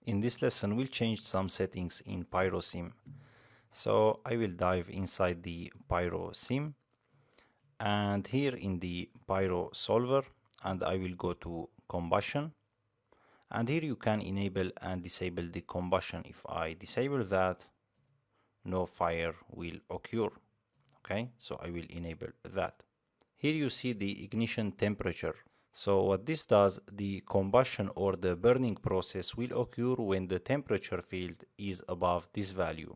In this lesson, we'll change some settings in PyroSim. So I will dive inside the PyroSim, and here in the Pyro Solver, and I will go to combustion. And here you can enable and disable the combustion. If I disable that, no fire will occur. Okay, so I will enable that. Here you see the ignition temperature. So what this does, the combustion or the burning process will occur when the temperature field is above this value.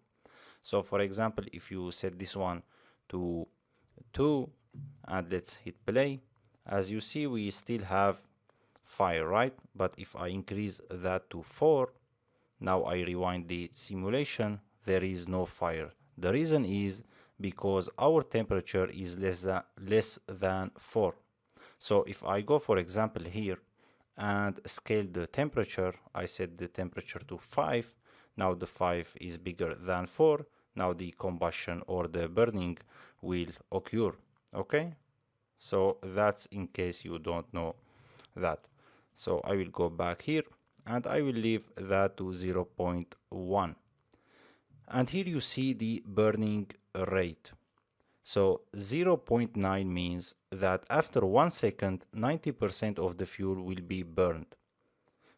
So for example, if you set this one to 2 and let's hit play, as you see we still have fire, right? But if I increase that to 4, now I rewind the simulation, there is no fire. The reason is because our temperature is less than 4. So if I go, for example, here and scale the temperature, I set the temperature to 5. Now the 5 is bigger than 4. Now the combustion or the burning will occur. Okay? So that's in case you don't know that. So I will go back here and I will leave that to 0.1. And here you see the burning rate. So 0.9 means that after 1 second, 90% of the fuel will be burned.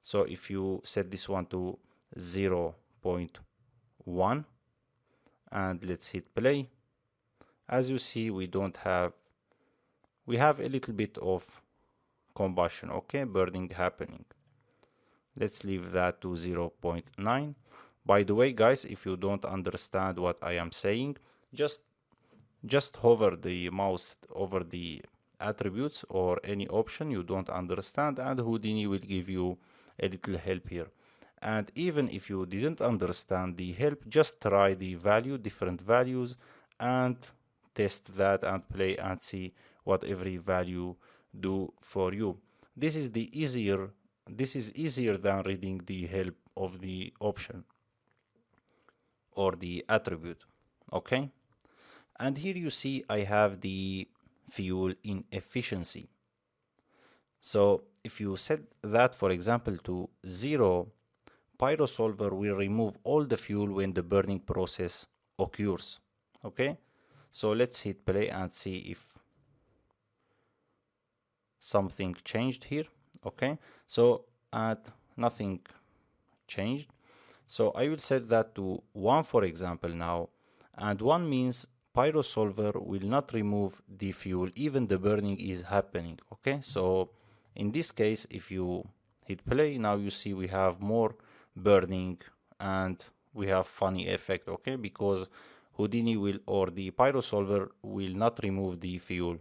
So if you set this one to 0.1 and let's hit play, as you see, we have a little bit of combustion, okay, burning happening. Let's leave that to 0.9. By the way, guys, if you don't understand what I am saying, just hover the mouse over the attributes or any option you don't understand, and Houdini will give you a little help here. And even if you didn't understand the help, just try the different values, and test that and play and see what every value do for you. This is easier than reading the help of the option or the attribute. Okay? And here you see I have the fuel inefficiency. So if you set that, for example, to 0, PyroSolver will remove all the fuel when the burning process occurs. Okay? So let's hit play and see if something changed here. Okay? So nothing changed. So I will set that to 1, for example, now. And 1 means PyroSolver will not remove the fuel even the burning is happening. Okay, so in this case, if you hit play, now you see we have more burning and we have funny effect. Okay, because Houdini or the PyroSolver will not remove the fuel.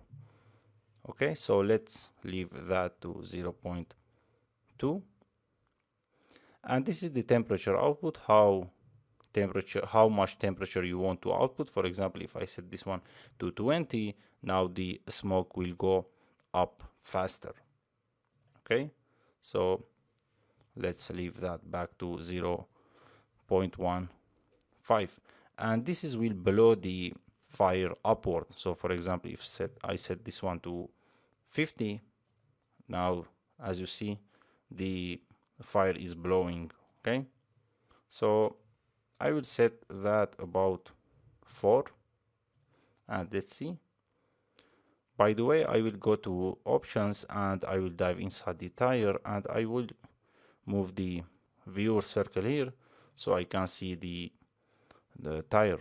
Okay, so let's leave that to 0.2. And this is the temperature output, how much temperature you want to output. For example, if I set this one to 20, now the smoke will go up faster. Okay, so let's leave that back to 0.15, and this is will blow the fire upward. So for example, if I set this one to 50, now as you see the fire is blowing. Okay, so I will set that about 4, and let's see. By the way, I will go to options and I will dive inside the tire, and I will move the viewer circle here so I can see the tire.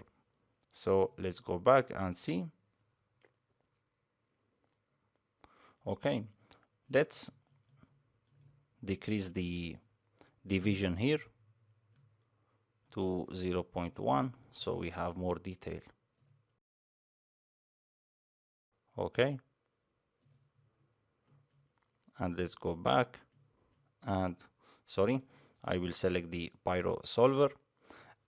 So let's go back and see. Okay, let's decrease the division here to 0.1 so we have more detail. Okay, and let's go back, and sorry, I will select the Pyro Solver,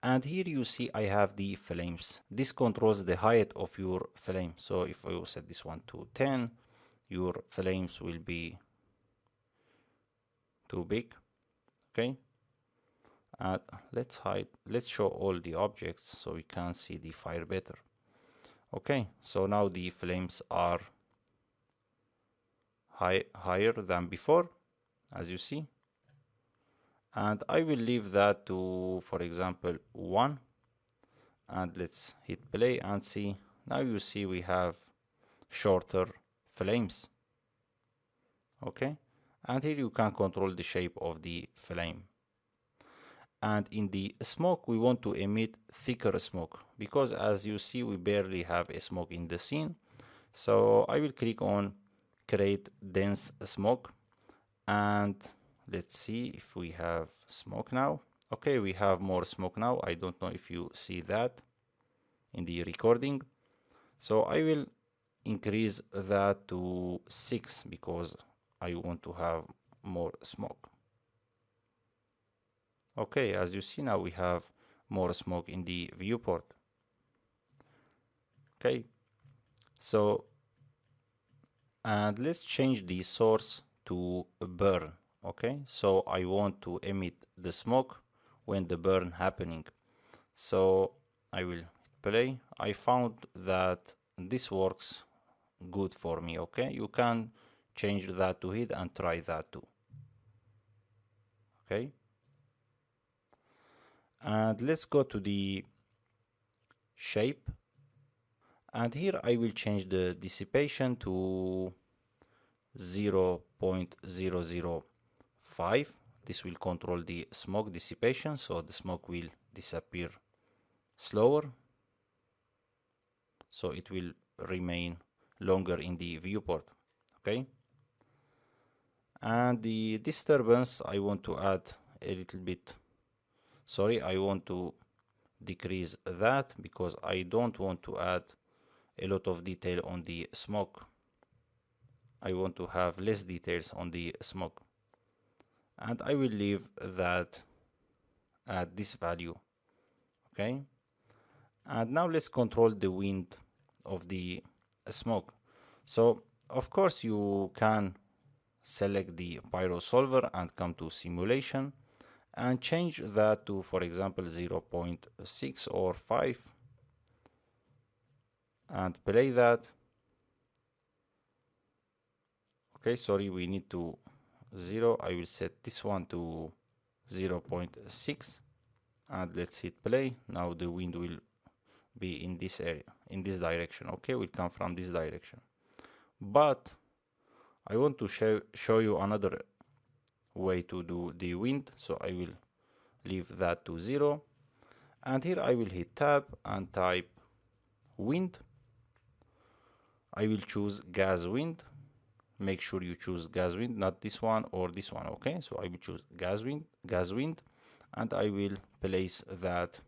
and here you see I have the flames. This controls the height of your flame. So if I will set this one to 10, your flames will be too big. Okay, and let's show all the objects so we can see the fire better. Okay, so now the flames are higher than before, as you see, and I will leave that to, for example, 1, and let's hit play and see. Now you see we have shorter flames. Okay, and here you can control the shape of the flame. And in the smoke we want to emit thicker smoke, because as you see we barely have a smoke in the scene. So I will click on create dense smoke, and let's see if we have smoke now. Okay, we have more smoke now. I don't know if you see that in the recording. So I will increase that to 6 because I want to have more smoke. Okay, as you see now we have more smoke in the viewport. Okay, so and let's change the source to burn. Okay, so I want to emit the smoke when the burn happening. So I will play. I found that this works good for me. Okay, you can change that to hit and try that too. Okay, and let's go to the shape, and here I will change the dissipation to 0.005. This will control the smoke dissipation, so the smoke will disappear slower, so it will remain longer in the viewport. Okay, and the disturbance I want to add a little bit. Sorry, I want to decrease that because I don't want to add a lot of detail on the smoke. I want to have less details on the smoke, and I will leave that at this value. Okay, and now let's control the wind of the smoke. So of course you can select the pyro solver and come to simulation and change that to, for example, 0.6 or 5, and play that. Okay, sorry, we need to 0. I will set this one to 0.6, and let's hit play. Now the wind will be in this area, in this direction. Okay, will come from this direction. But I want to show you another way to do the wind, so I will leave that to 0, and here I will hit tab and type wind. I will choose gas wind. Make sure you choose gas wind, not this one or this one. Okay, so I will choose gas wind, and I will place that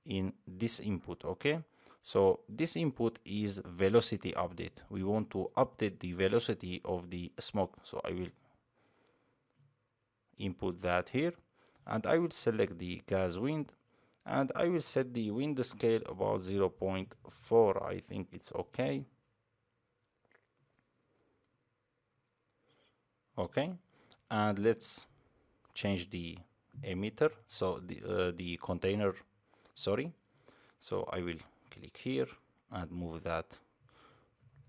in this input. Okay, so this input is velocity update. We want to update the velocity of the smoke, so I will input that here, and I will select the gas wind, and I will set the wind scale about 0.4. I think it's okay. Okay, and let's change the emitter, so the container, sorry. So I will click here and move that.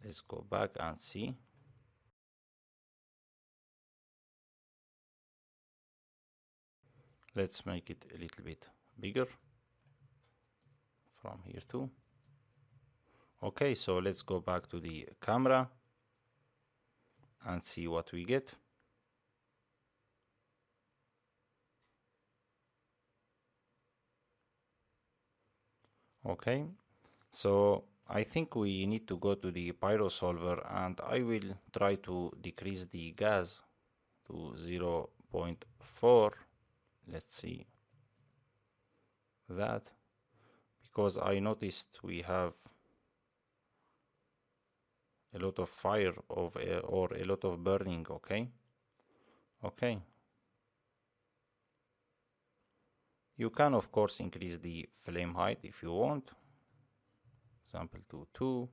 Let's go back and see. Let's make it a little bit bigger from here too. Okay, so let's go back to the camera and see what we get. Okay, so I think we need to go to the pyro solver, and I will try to decrease the gas to 0.4. Let's see that, because I noticed we have a lot of fire of or a lot of burning. Okay, okay, you can of course increase the flame height if you want, example to 2.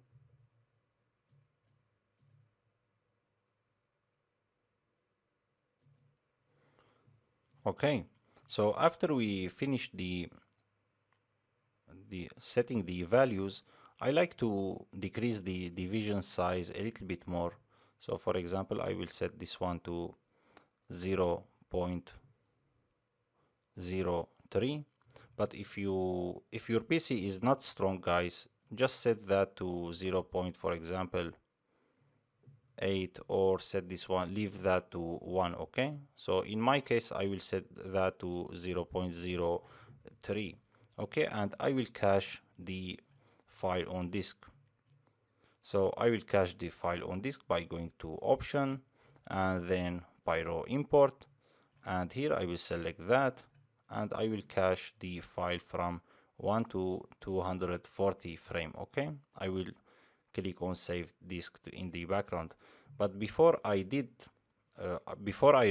Okay, so after we finish the setting the values, I like to decrease the division size a little bit more. So for example, I will set this one to 0.5, 0.03. But if your PC is not strong, guys, just set that to 0. For example 8, or set this one, leave that to 1. Okay, so in my case I will set that to 0.03. okay, and I will cache the file on disk. So I will cache the file on disk by going to option and then pyro import, and here I will select that, and I will cache the file from 1 to 240 frame. Okay, I will click on save disk in the background. But before I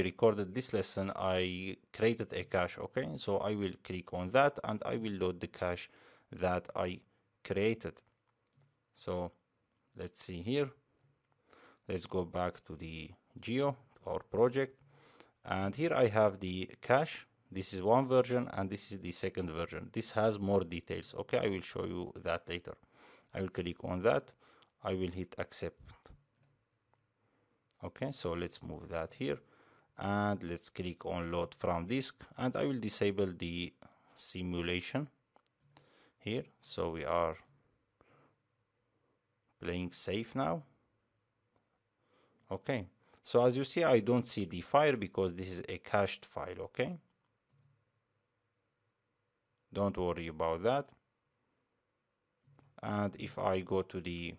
recorded this lesson, I created a cache. Okay, so I will click on that and I will load the cache that I created. So let's see here. Let's go back to the Geo, our project, and here I have the cache. This is one version and this is the second version. This has more details. Okay, I will show you that later. I will click on that. I will hit accept. Okay, so let's move that here and let's click on load from disk, and I will disable the simulation here. So we are playing safe now. Okay, so as you see, I don't see the file because this is a cached file. Okay, don't worry about that. And if I go to the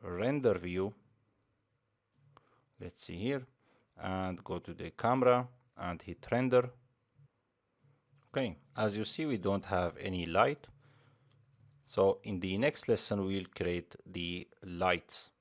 render view, let's see here, and go to the camera and hit render. Okay, as you see, we don't have any light. So in the next lesson, we'll create the lights.